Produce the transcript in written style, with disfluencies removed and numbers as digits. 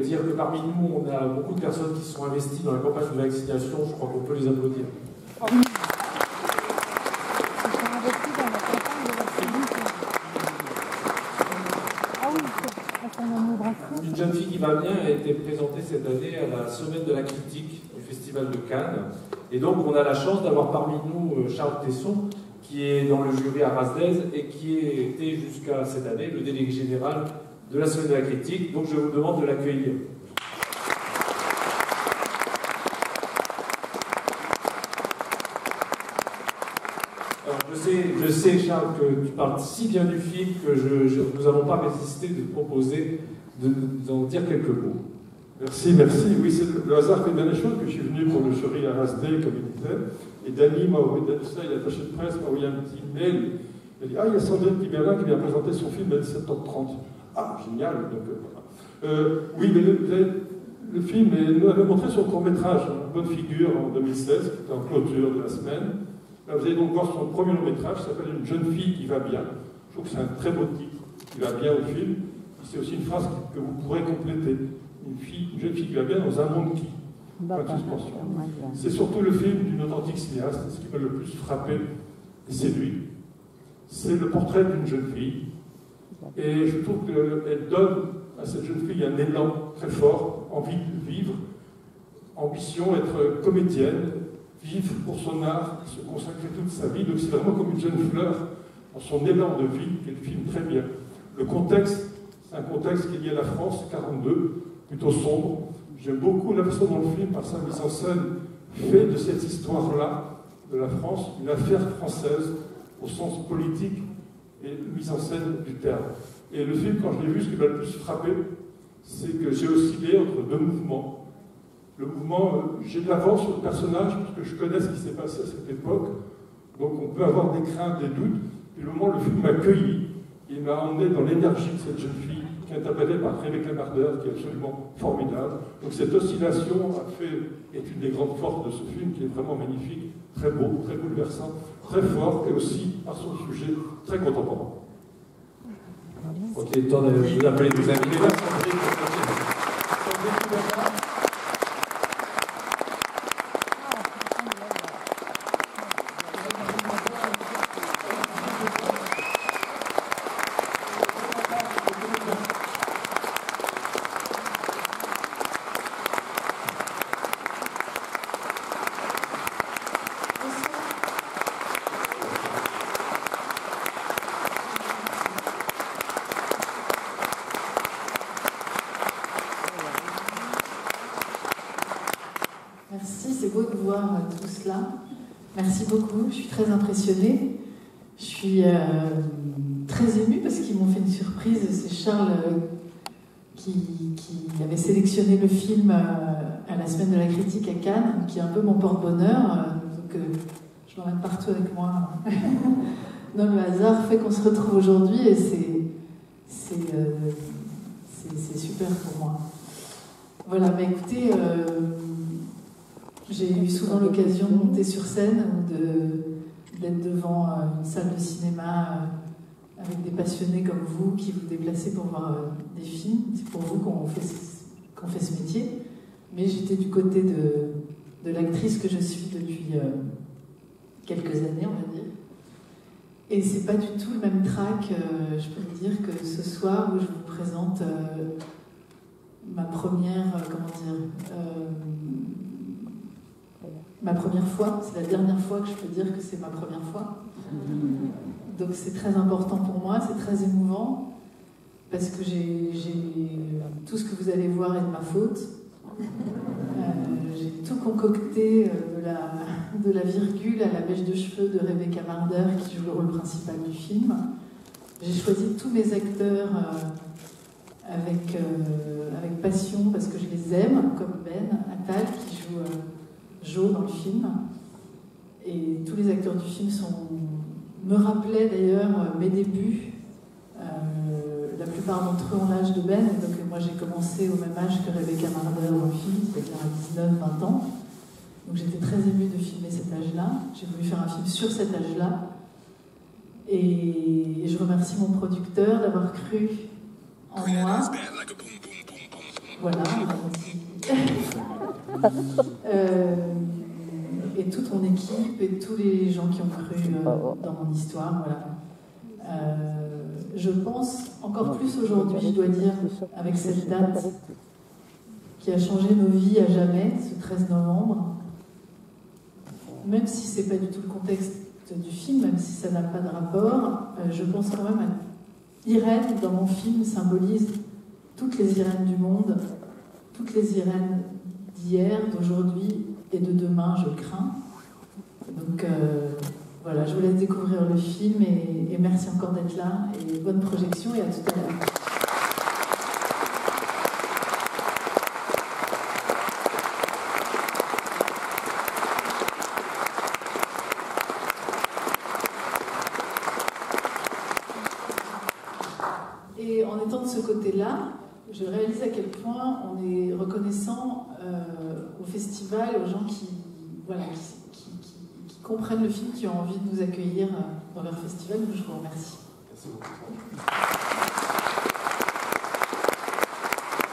Dire que parmi nous, on a beaucoup de personnes qui sont investies dans la campagne de vaccination, je crois qu'on peut les applaudir. Une jeune fille qui va bien a été présentée cette année à la Semaine de la critique du Festival de Cannes. Et donc on a la chance d'avoir parmi nous Charles Tesson, qui est dans le jury à Rasdez et qui était jusqu'à cette année le délégué général de la Semaine de la critique. Donc je vous demande de l'accueillir. Je sais, Charles, que tu parles si bien du film que nous n'avons pas résisté de te proposer d'en dire quelques mots. Merci. Oui, le hasard fait bien les choses, que je suis venu pour le jury à Rasdé, comme il disait, et Dany m'a envoyé ça, il a attaché de presse, m'a envoyé un petit mail. Il a dit, il y a Sandrine Kiberlin qui vient présenter son film à 17h30. Ah, génial. Donc, oui, mais le film, nous avait montré son court-métrage, Bonne figure, en 2016, qui était en clôture de la semaine. Là, vous allez donc voir son premier long-métrage, qui s'appelle Une jeune fille qui va bien. Je trouve que c'est un très beau titre, qui va bien au film. C'est aussi une phrase que vous pourrez compléter. Une jeune fille qui va bien dans un monde qui. Pas de suspension. C'est surtout le film d'une authentique cinéaste, ce qui m'a le plus frappé et séduit. C'est le portrait d'une jeune fille. Et je trouve qu'elle donne à cette jeune fille un élan très fort, envie de vivre, ambition, être comédienne, vivre pour son art, se consacrer toute sa vie. Donc c'est vraiment comme une jeune fleur dans son élan de vie qu'elle filme très bien. Le contexte, c'est un contexte qui est lié à la France, 42, plutôt sombre. J'aime beaucoup la façon dont le film, par sa mise en scène, fait de cette histoire-là, de la France, une affaire française au sens politique et mise en scène du terme. Et le film, quand je l'ai vu, ce qui m'a le plus frappé, c'est que j'ai oscillé entre deux mouvements. Le mouvement, j'ai de l'avance sur le personnage, parce que je connais ce qui s'est passé à cette époque, donc on peut avoir des craintes, des doutes. Et le moment où le film m'a accueilli, il m'a emmené dans l'énergie de cette jeune fille, qui est interprétée par Rebecca Marder, qui est absolument formidable. Donc cette oscillation est une des grandes forces de ce film, qui est vraiment magnifique, très beau, très bouleversant, très fort, et aussi, par son sujet, très contemporain. Ok, le temps d'appeler nos invités. C'est beau de voir tout cela. Merci beaucoup, je suis très impressionnée. Je suis très émue parce qu'ils m'ont fait une surprise. C'est Charles qui avait sélectionné le film à la Semaine de la critique à Cannes, qui est un peu mon porte-bonheur. Donc je l'emmène partout avec moi. Non, le hasard fait qu'on se retrouve aujourd'hui et c'est super pour moi. Voilà, mais écoutez... j'ai eu souvent l'occasion de monter sur scène ou d'être devant une salle de cinéma avec des passionnés comme vous qui vous déplacez pour voir des films. C'est pour vous qu'on fait ce métier. Mais j'étais du côté de l'actrice que je suis depuis quelques années, on va dire. Et c'est pas du tout le même track, je peux vous dire, que ce soir où je vous présente ma première, ma première fois. C'est la dernière fois que je peux dire que c'est ma première fois. Donc c'est très important pour moi, c'est très émouvant, parce que tout ce que vous allez voir est de ma faute. J'ai tout concocté, de la virgule à la mèche de cheveux de Rebecca Marder, qui joue le rôle principal du film. J'ai choisi tous mes acteurs avec passion, parce que je les aime, comme Ben Attal, qui joue Jo dans le film. Et tous les acteurs du film me rappelaient d'ailleurs mes débuts. La plupart d'entre eux ont l'âge de Ben, et donc moi j'ai commencé au même âge que Rebecca Marder dans le film, c'est-à-dire à 19-20 ans. Donc j'étais très émue de filmer cet âge-là. J'ai voulu faire un film sur cet âge-là. Et je remercie mon producteur d'avoir cru en moi. Voilà. Et toute mon équipe et tous les gens qui ont cru dans mon histoire, voilà. Je pense encore plus aujourd'hui, je dois dire, avec cette date qui a changé nos vies à jamais, ce 13 novembre, même si c'est pas du tout le contexte du film, même si ça n'a pas de rapport, je pense quand même à Irène, dans mon film, symbolise toutes les Irènes du monde, toutes les Irènes d'hier, d'aujourd'hui et de demain, je le crains. Donc voilà, je vous laisse découvrir le film et merci encore d'être là et bonne projection et à tout à l'heure. Et en étant de ce côté-là, je réalise à quel point on est reconnaissant au festival, aux gens qui comprennent le film, qui ont envie de nous accueillir dans leur festival. Donc je vous remercie. Merci beaucoup.